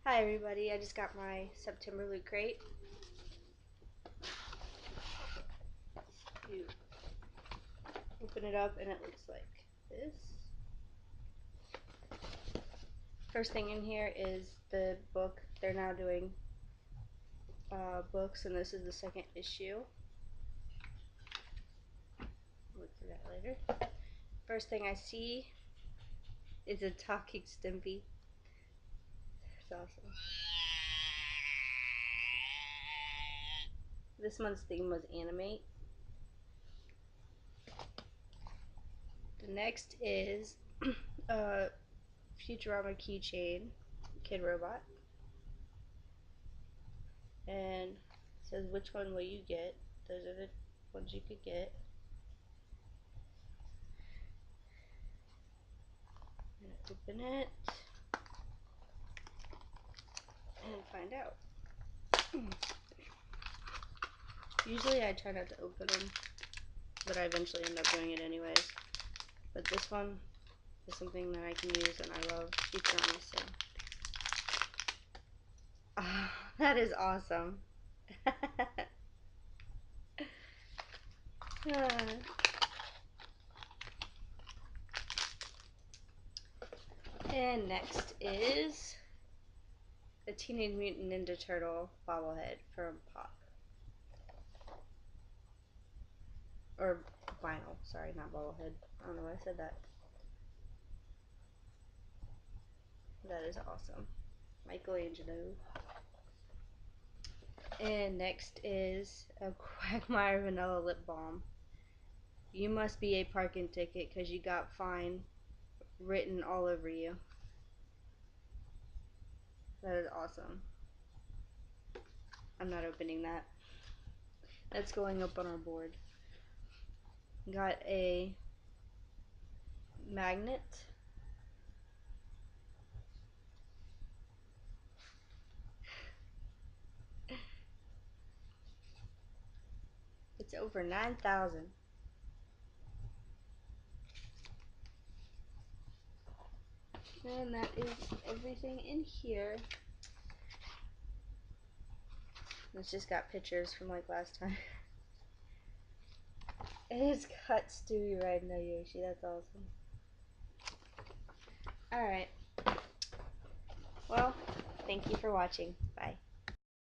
Hi everybody, I just got my September Loot Crate. You open it up and it looks like this. First thing in here is the book. They're now doing books, and this is the second issue. Look for that later. First thing I see is a talking Stimpy. It's awesome. This month's theme was animate. The next is a Futurama keychain, Kid Robot. And it says which one will you get. Those are the ones you could get. Open it and find out. Usually I try not to open them, but I eventually end up doing it anyways. But this one is something that I can use, and I love Futurama, so. Oh, that is awesome. And next is the Teenage Mutant Ninja Turtle bobblehead from Pop. Or vinyl, sorry, not bobblehead. I don't know why I said that. That is awesome. Michelangelo. And next is a Quagmire Vanilla Lip Balm. You must be a parking ticket because you got fine written all over you. That is awesome. I'm not opening that. That's going up on our board. Got a magnet. It's over 9,000. And that is everything in here. It's just got pictures from like last time. It's got Stewie riding a Yoshi. That's awesome. Alright. Well, thank you for watching. Bye.